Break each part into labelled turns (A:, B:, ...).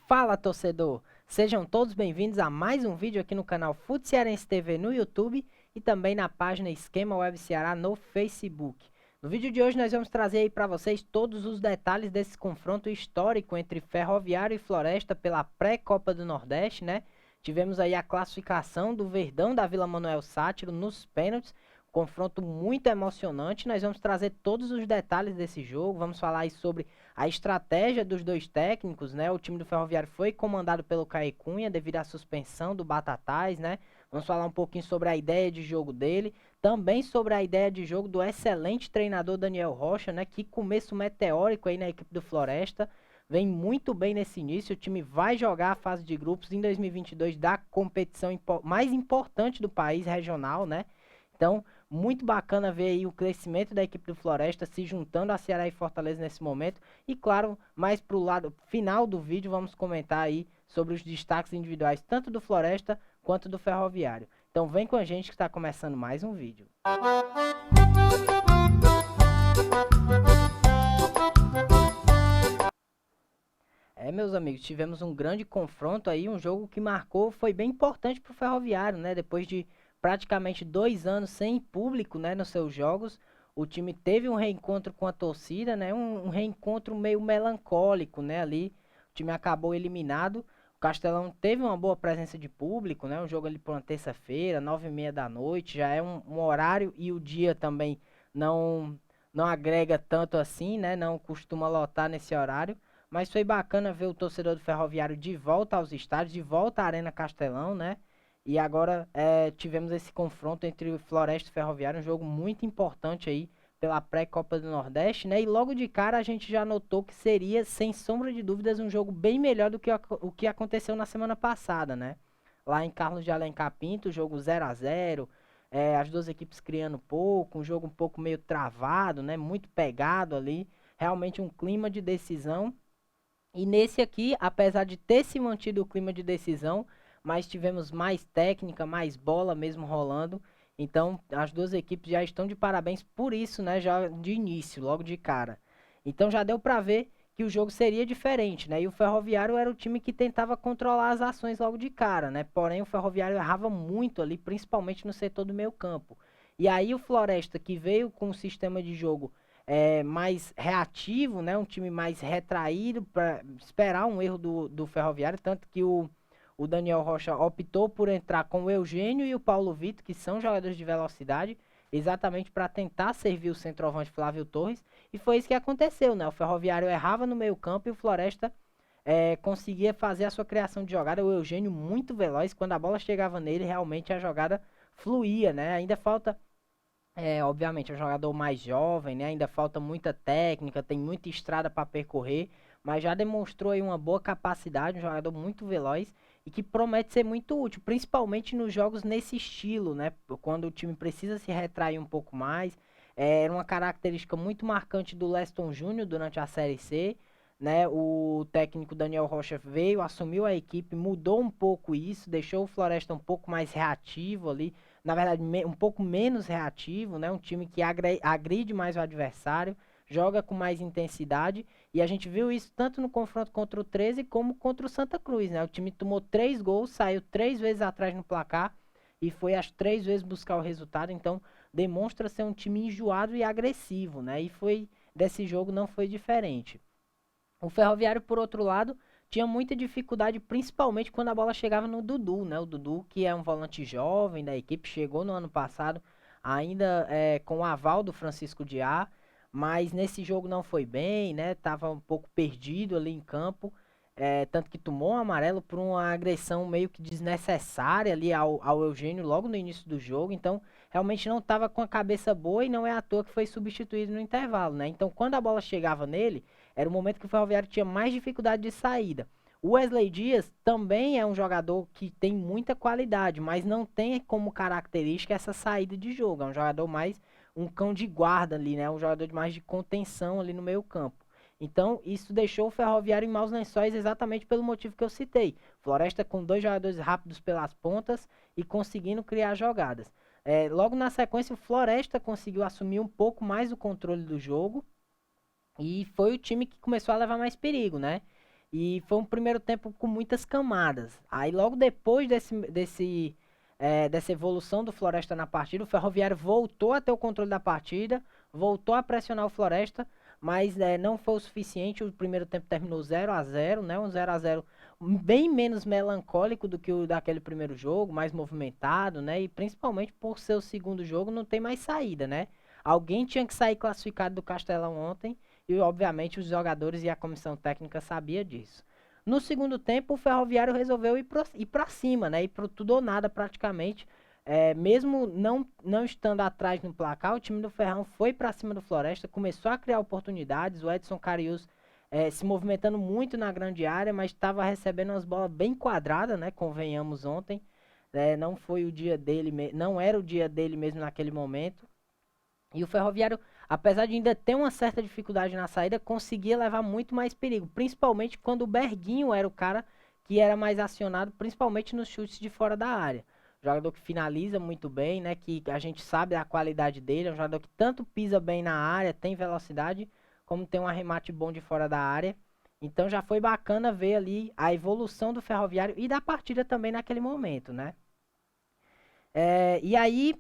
A: Fala, torcedor! Sejam todos bem-vindos a mais um vídeo aqui no canal Fut Cearense TV no YouTube e também na página Esquema Web Ceará no Facebook. No vídeo de hoje nós vamos trazer aí para vocês todos os detalhes desse confronto histórico entre Ferroviário e Floresta pela pré-Copa do Nordeste, né? Tivemos aí a classificação do Verdão da Vila Manoel Sátiro nos pênaltis, confronto muito emocionante. Nós vamos trazer todos os detalhes desse jogo, vamos falar aí sobre a estratégia dos dois técnicos, né? O time do Ferroviário foi comandado pelo Caê Cunha devido à suspensão do Batatais, né? Vamos falar um pouquinho sobre a ideia de jogo dele, também sobre a ideia de jogo do excelente treinador Daniel Rocha, né? Que começo meteórico aí na equipe do Floresta, vem muito bem nesse início. O time vai jogar a fase de grupos em 2022 da competição mais importante do país regional, né? Então, muito bacana ver aí o crescimento da equipe do Floresta se juntando a Ceará e Fortaleza nesse momento. E claro, mais pro lado final do vídeo, vamos comentar aí sobre os destaques individuais, tanto do Floresta quanto do Ferroviário. Então vem com a gente que está começando mais um vídeo. Meus amigos, tivemos um grande confronto aí, um jogo que marcou, foi bem importante para o Ferroviário, né? Depois de praticamente 2 anos sem público, né, nos seus jogos, o time teve um reencontro com a torcida, né? Um reencontro meio melancólico, né? Ali, o time acabou eliminado. O Castelão teve uma boa presença de público, né? Um jogo ali por uma terça-feira, 9h30 da noite, já é um horário e o dia também não não agrega tanto assim, né? Não costuma lotar nesse horário. Mas foi bacana ver o torcedor do Ferroviário de volta aos estádios, de volta à Arena Castelão, né? E agora tivemos esse confronto entre o Floresta e o Ferroviário, um jogo muito importante aí pela pré-Copa do Nordeste, né? E logo de cara a gente já notou que seria, sem sombra de dúvidas, um jogo bem melhor do que o que aconteceu na semana passada, né? Lá em Carlos de Alencar Pinto, jogo 0-0, as duas equipes criando pouco, um jogo um pouco meio travado, né? Muito pegado ali, realmente um clima de decisão. E nesse aqui, apesar de ter se mantido o clima de decisão, mas tivemos mais técnica, mais bola mesmo rolando. Então, as duas equipes já estão de parabéns por isso, né? Já de início, logo de cara. Então já deu para ver que o jogo seria diferente, né? E o Ferroviário era o time que tentava controlar as ações logo de cara, né? Porém, o Ferroviário errava muito ali, principalmente no setor do meio-campo. E aí o Floresta, que veio com um sistema de jogo mais reativo, né? Um time mais retraído para esperar um erro do Ferroviário, tanto que o Daniel Rocha optou por entrar com o Eugênio e o Paulo Vitor, que são jogadores de velocidade, exatamente para tentar servir o centroavante Flávio Torres, e foi isso que aconteceu, né? O Ferroviário errava no meio-campo e o Floresta conseguia fazer a sua criação de jogada. O Eugênio muito veloz, quando a bola chegava nele, realmente a jogada fluía, né? Ainda falta obviamente, é um jogador mais jovem, né? Ainda falta muita técnica, tem muita estrada para percorrer, mas já demonstrou aí uma boa capacidade, um jogador muito veloz e que promete ser muito útil, principalmente nos jogos nesse estilo, né? Quando o time precisa se retrair um pouco mais. Era uma característica muito marcante do Leston Júnior durante a Série C, né? O técnico Daniel Rocha veio, assumiu a equipe, mudou um pouco isso, deixou o Floresta um pouco mais reativo ali, na verdade, um pouco menos reativo, né? Um time que agride mais o adversário, joga com mais intensidade. E a gente viu isso tanto no confronto contra o 13 como contra o Santa Cruz, né? O time tomou 3 gols, saiu 3 vezes atrás no placar e foi as 3 vezes buscar o resultado. Então, demonstra ser um time enjoado e agressivo, né? E foi desse jogo não foi diferente. O Ferroviário, por outro lado, tinha muita dificuldade, principalmente quando a bola chegava no Dudu, né? O Dudu, que é um volante jovem da equipe, chegou no ano passado, ainda com o aval do Francisco Diá, mas nesse jogo não foi bem, né? Tava um pouco perdido ali em campo, tanto que tomou um amarelo por uma agressão meio que desnecessária ali ao Eugênio logo no início do jogo, então realmente não estava com a cabeça boa e não é à toa que foi substituído no intervalo, né? Então quando a bola chegava nele, era o momento que o Ferroviário tinha mais dificuldade de saída. O Wesley Dias também é um jogador que tem muita qualidade, mas não tem como característica essa saída de jogo. É um jogador mais um cão de guarda ali, né? Um jogador mais de contenção ali no meio campo. Então, isso deixou o Ferroviário em maus lençóis exatamente pelo motivo que eu citei. Floresta com 2 jogadores rápidos pelas pontas e conseguindo criar jogadas. Logo na sequência, o Floresta conseguiu assumir um pouco mais o controle do jogo e foi o time que começou a levar mais perigo, né? E foi um primeiro tempo com muitas camadas. Aí logo depois dessa evolução do Floresta na partida, o Ferroviário voltou a ter o controle da partida, voltou a pressionar o Floresta, mas não foi o suficiente. O primeiro tempo terminou 0-0, né? Um 0-0 bem menos melancólico do que o daquele primeiro jogo, mais movimentado, né? E principalmente por ser o segundo jogo, não tem mais saída, né? Alguém tinha que sair classificado do Castelão ontem e, obviamente, os jogadores e a comissão técnica sabia disso. No segundo tempo, o Ferroviário resolveu ir pra cima, né? Ir pro tudo ou nada praticamente. Mesmo não estando atrás no placar, o time do Ferrão foi para cima do Floresta, começou a criar oportunidades. O Edson Carius se movimentando muito na grande área, mas estava recebendo umas bolas bem quadradas, né? Convenhamos ontem. Não foi o dia dele, não era o dia dele mesmo naquele momento. E o Ferroviário, apesar de ainda ter uma certa dificuldade na saída, conseguia levar muito mais perigo, principalmente quando o Berguinho era o cara que era mais acionado, principalmente nos chutes de fora da área. Jogador que finaliza muito bem, né? Que a gente sabe a qualidade dele, é um jogador que tanto pisa bem na área, tem velocidade, como tem um arremate bom de fora da área. Então já foi bacana ver ali a evolução do Ferroviário e da partida também naquele momento, né? E aí,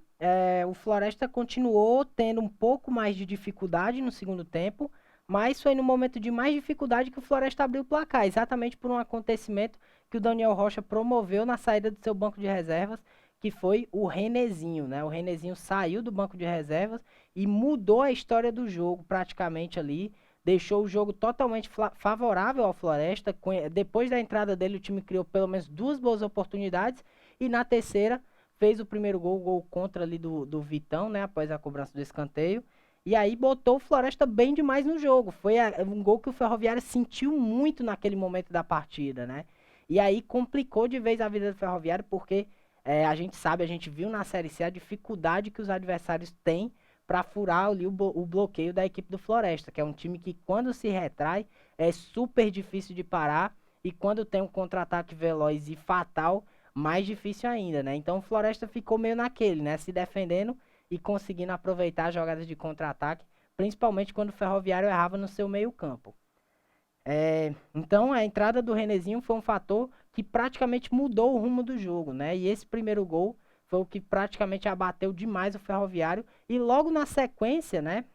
A: o Floresta continuou tendo um pouco mais de dificuldade no segundo tempo, mas foi no momento de mais dificuldade que o Floresta abriu o placar, exatamente por um acontecimento que o Daniel Rocha promoveu na saída do seu banco de reservas, que foi o Renezinho, né? O Renezinho saiu do banco de reservas e mudou a história do jogo praticamente ali, deixou o jogo totalmente favorável ao Floresta. Depois da entrada dele, o time criou pelo menos duas boas oportunidades e na terceira fez o primeiro gol, o gol contra ali do Vitão, né? Após a cobrança do escanteio. E aí botou o Floresta bem demais no jogo. Foi um gol que o Ferroviário sentiu muito naquele momento da partida, né? E aí complicou de vez a vida do Ferroviário, porque a gente sabe, a gente viu na Série C a dificuldade que os adversários têm para furar ali o bloqueio da equipe do Floresta, que é um time que quando se retrai é super difícil de parar e quando tem um contra-ataque veloz e fatal mais difícil ainda, né? Então o Floresta ficou meio naquele, né? Se defendendo e conseguindo aproveitar as jogadas de contra-ataque, principalmente quando o Ferroviário errava no seu meio-campo. Então a entrada do Renezinho foi um fator que praticamente mudou o rumo do jogo, né? E esse primeiro gol foi o que praticamente abateu demais o Ferroviário. E logo na sequência, né?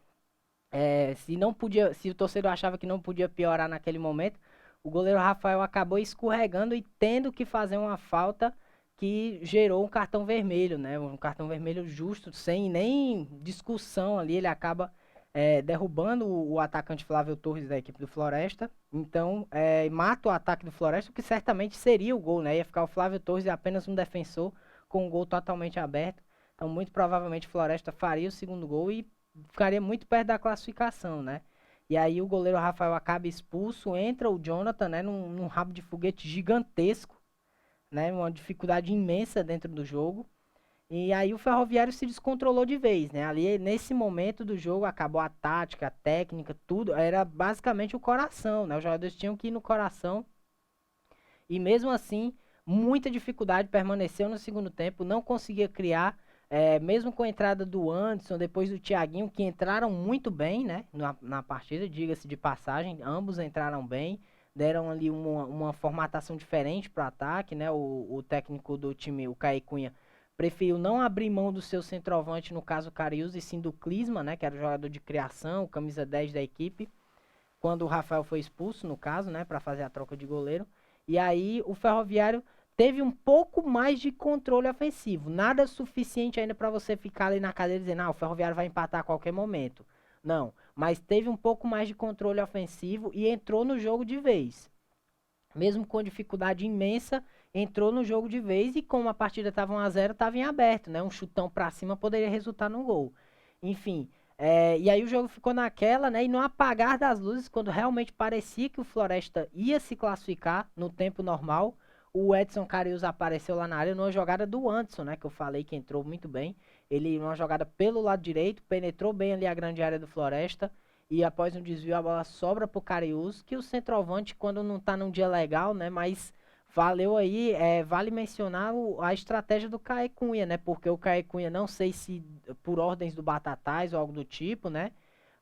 A: Se o torcedor achava que não podia piorar naquele momento, o goleiro Rafael acabou escorregando e tendo que fazer uma falta que gerou um cartão vermelho, né? Um cartão vermelho justo, sem nem discussão ali. Ele acaba derrubando o atacante Flávio Torres da equipe do Floresta. Então, mata o ataque do Floresta, que certamente seria o gol, né? Ia ficar o Flávio Torres e apenas um defensor com o gol totalmente aberto. Então, muito provavelmente o Floresta faria o segundo gol e ficaria muito perto da classificação, né? E aí o goleiro Rafael acaba expulso, entra o Jonathan, né, num rabo de foguete gigantesco, né, uma dificuldade imensa dentro do jogo. E aí o Ferroviário se descontrolou de vez, né? Ali nesse momento do jogo acabou a tática, a técnica, tudo, era basicamente o coração, né? Os jogadores tinham que ir no coração e mesmo assim, muita dificuldade, permaneceu no segundo tempo, não conseguia criar, mesmo com a entrada do Anderson, depois do Thiaguinho, que entraram muito bem, né, na partida, diga-se de passagem, ambos entraram bem, deram ali uma formatação diferente para o ataque, né, o técnico do time, o Caí Cunha, preferiu não abrir mão do seu centroavante, no caso o Carius, e sim do Clisma, né, que era o jogador de criação, camisa 10 da equipe, quando o Rafael foi expulso, no caso, né, para fazer a troca de goleiro. E aí o Ferroviário teve um pouco mais de controle ofensivo. Nada suficiente ainda para você ficar ali na cadeira dizendo, o Ferroviário vai empatar a qualquer momento. Não, mas teve um pouco mais de controle ofensivo e entrou no jogo de vez. Mesmo com dificuldade imensa, entrou no jogo de vez e como a partida estava 1-0, estava em aberto, né? Um chutão para cima poderia resultar no gol. Enfim, e aí o jogo ficou naquela, né? E no apagar das luzes, quando realmente parecia que o Floresta ia se classificar no tempo normal, o Edson Carius apareceu lá na área numa jogada do Anderson, né? Que eu falei que entrou muito bem. Ele, numa jogada pelo lado direito, penetrou bem ali a grande área do Floresta. E após um desvio, a bola sobra pro Carius, que o centroavante, quando não tá num dia legal, né? Mas valeu aí, vale mencionar a estratégia do Caê Cunha, né? Porque o Caê Cunha, não sei se por ordens do Batatais ou algo do tipo, né?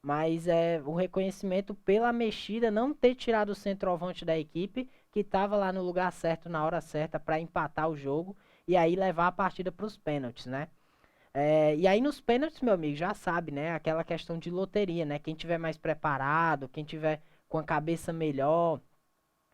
A: mas o reconhecimento pela mexida, não ter tirado o centroavante da equipe, que estava lá no lugar certo, na hora certa, para empatar o jogo e aí levar a partida para os pênaltis, né? E aí nos pênaltis, meu amigo, já sabe, né? Aquela questão de loteria, né? Quem tiver mais preparado, quem tiver com a cabeça melhor,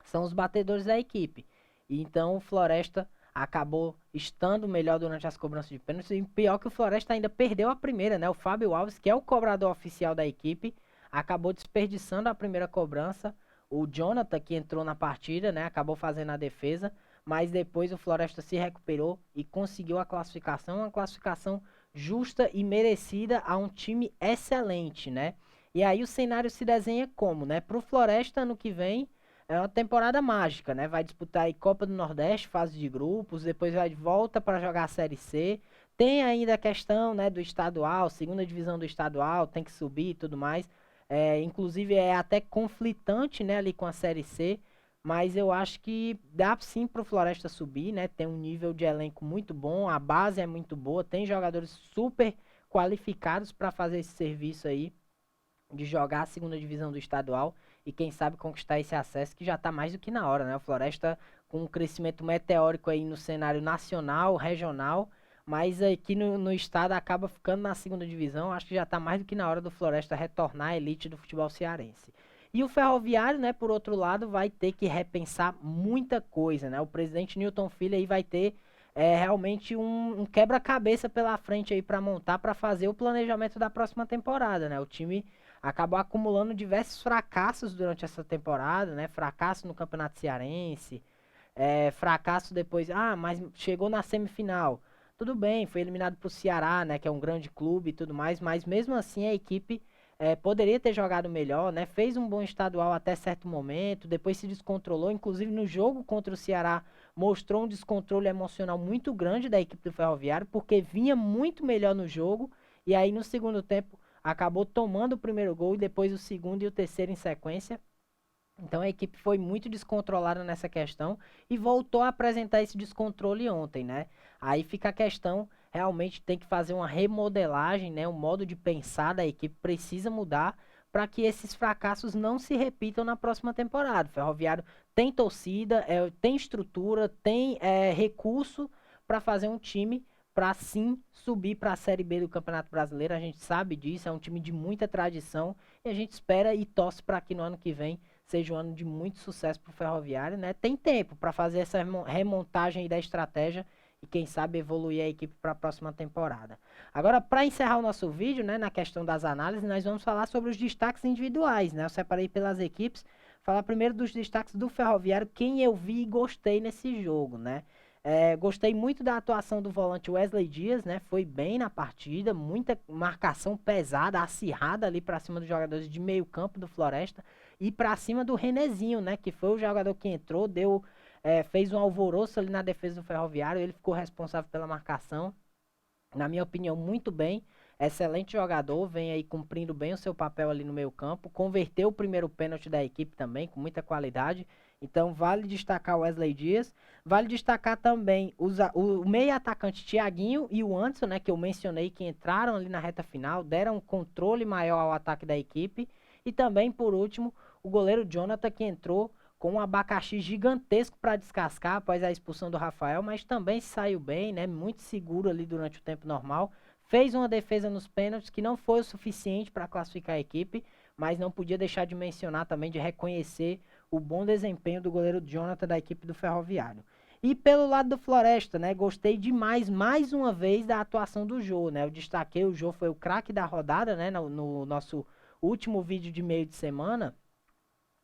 A: são os batedores da equipe. E então o Floresta acabou estando melhor durante as cobranças de pênaltis. E pior que o Floresta ainda perdeu a primeira, né? O Fábio Alves, que é o cobrador oficial da equipe, acabou desperdiçando a primeira cobrança. O Jonathan, que entrou na partida, né? Acabou fazendo a defesa. Mas depois o Floresta se recuperou e conseguiu a classificação. Uma classificação justa e merecida a um time excelente, né? E aí o cenário se desenha como, né? Pro Floresta ano que vem é uma temporada mágica, né? Vai disputar aí Copa do Nordeste, fase de grupos, depois vai de volta para jogar a Série C. Tem ainda a questão, né, do estadual, segunda divisão do estadual, tem que subir e tudo mais. Inclusive é até conflitante, né, ali com a Série C, mas eu acho que dá sim pro Floresta subir, né? Tem um nível de elenco muito bom, a base é muito boa, tem jogadores super qualificados para fazer esse serviço aí de jogar a segunda divisão do estadual e quem sabe conquistar esse acesso que já está mais do que na hora, né? O Floresta com um crescimento meteórico aí no cenário nacional, regional, mas aqui no estado acaba ficando na segunda divisão. Acho que já está mais do que na hora do Floresta retornar à elite do futebol cearense. E o Ferroviário, né, por outro lado, vai ter que repensar muita coisa, né? O presidente Newton Filho aí vai ter realmente um quebra-cabeça pela frente aí para montar, para fazer o planejamento da próxima temporada, né? O time acabou acumulando diversos fracassos durante essa temporada, né? Fracasso no Campeonato Cearense, fracasso depois, mas chegou na semifinal. Tudo bem, foi eliminado pro Ceará, né? Que é um grande clube e tudo mais, mas mesmo assim a equipe poderia ter jogado melhor, né? Fez um bom estadual até certo momento, depois se descontrolou, inclusive no jogo contra o Ceará mostrou um descontrole emocional muito grande da equipe do Ferroviário, porque vinha muito melhor no jogo, e aí no segundo tempo acabou tomando o primeiro gol e depois o segundo e o terceiro em sequência. Então a equipe foi muito descontrolada nessa questão e voltou a apresentar esse descontrole ontem, né? Aí fica a questão, realmente tem que fazer uma remodelagem, né? O modo de pensar da equipe precisa mudar para que esses fracassos não se repitam na próxima temporada. O Ferroviário tem torcida, tem estrutura, tem recurso para fazer um time para sim subir para a Série B do Campeonato Brasileiro. A gente sabe disso, é um time de muita tradição e a gente espera e torce para que no ano que vem seja um ano de muito sucesso para o Ferroviário, né? Tem tempo para fazer essa remontagem da estratégia e quem sabe evoluir a equipe para a próxima temporada. Agora, para encerrar o nosso vídeo, né, na questão das análises, nós vamos falar sobre os destaques individuais, né? Eu separei pelas equipes, falar primeiro dos destaques do Ferroviário, quem eu vi e gostei nesse jogo, né? Gostei muito da atuação do volante Wesley Dias, né? Foi bem na partida, muita marcação pesada, acirrada ali para cima dos jogadores de meio campo do Floresta e para cima do Renezinho, né? Que foi o jogador que entrou, fez um alvoroço ali na defesa do Ferroviário, ele ficou responsável pela marcação. Na minha opinião, muito bem. Excelente jogador, vem aí cumprindo bem o seu papel ali no meio campo. Converteu o primeiro pênalti da equipe também, com muita qualidade. Então, vale destacar o Wesley Dias. Vale destacar também o meio atacante Thiaguinho e o Anderson, né, que eu mencionei, que entraram ali na reta final, deram um controle maior ao ataque da equipe. E também, por último, o goleiro Jonathan, que entrou com um abacaxi gigantesco para descascar após a expulsão do Rafael, mas também saiu bem, né? Muito seguro ali durante o tempo normal. Fez uma defesa nos pênaltis que não foi o suficiente para classificar a equipe, mas não podia deixar de mencionar também, de reconhecer o bom desempenho do goleiro Jonathan da equipe do Ferroviário. E pelo lado do Floresta, né? Gostei demais, mais uma vez, da atuação do Jô, né? Eu destaquei, o Jô foi o craque da rodada, né? No nosso último vídeo de meio de semana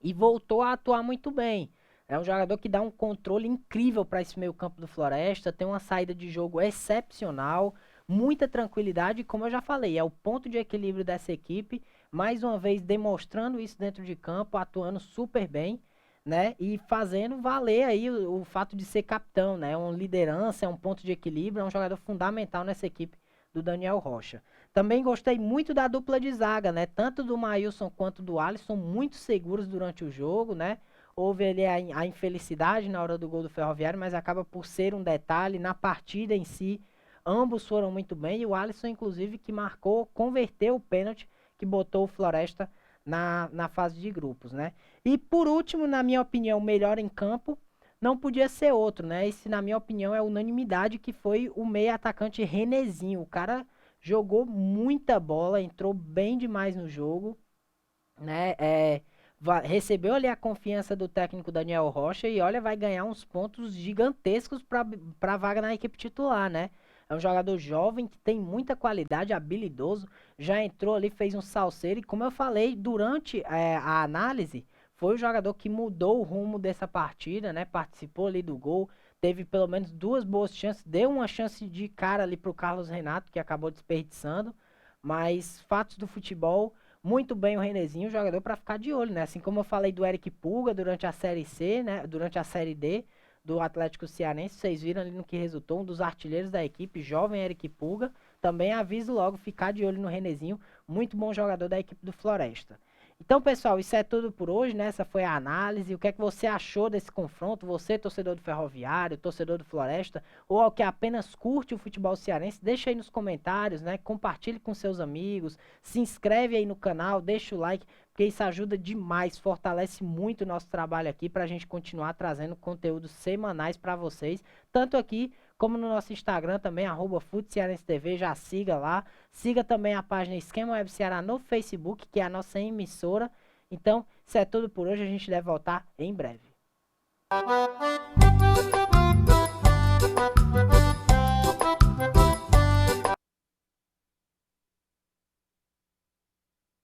A: e voltou a atuar muito bem. É um jogador que dá um controle incrível para esse meio campo do Floresta, tem uma saída de jogo excepcional, muita tranquilidade, e como eu já falei, é o ponto de equilíbrio dessa equipe, mais uma vez demonstrando isso dentro de campo, atuando super bem, né? E fazendo valer aí o fato de ser capitão, né? É uma liderança, é um ponto de equilíbrio, é um jogador fundamental nessa equipe do Daniel Rocha. Também gostei muito da dupla de zaga, né? Tanto do Maílson quanto do Alisson, muito seguros durante o jogo, né? Houve ali a infelicidade na hora do gol do Ferroviário, mas acaba por ser um detalhe. Na partida em si, ambos foram muito bem. E o Alisson, inclusive, que marcou, converteu o pênalti que botou o Floresta na fase de grupos, né? E por último, na minha opinião, o melhor em campo não podia ser outro, né? Esse, na minha opinião, é unanimidade, que foi o meia atacante Renezinho. O cara jogou muita bola, entrou bem demais no jogo, né? Recebeu ali a confiança do técnico Daniel Rocha e olha, vai ganhar uns pontos gigantescos para vaga na equipe titular, né? É um jogador jovem que tem muita qualidade, habilidoso, já entrou ali, fez um salseiro e como eu falei durante a análise, foi o jogador que mudou o rumo dessa partida, né? Participou ali do gol, teve pelo menos duas boas chances, deu uma chance de cara ali pro Carlos Renato, que acabou desperdiçando, mas fatos do futebol, muito bem o Renezinho, jogador para ficar de olho, né? Assim como eu falei do Eric Pulga durante a Série C, né? Durante a Série D do Atlético Cearense, vocês viram ali no que resultou, um dos artilheiros da equipe, jovem Eric Pulga. Também aviso logo, ficar de olho no Renezinho, muito bom jogador da equipe do Floresta. Então, pessoal, isso é tudo por hoje, né? Essa foi a análise. O que é que você achou desse confronto? Você, torcedor do Ferroviário, torcedor do Floresta, ou ao que apenas curte o futebol cearense, deixa aí nos comentários, né? Compartilhe com seus amigos, se inscreve aí no canal, deixa o like, porque isso ajuda demais, fortalece muito o nosso trabalho aqui para a gente continuar trazendo conteúdos semanais para vocês, tanto aqui como no nosso Instagram também, @FutCearenseTV, já siga lá. Siga também a página Esquema Web Ceará no Facebook, que é a nossa emissora. Então, isso é tudo por hoje, a gente deve voltar em breve.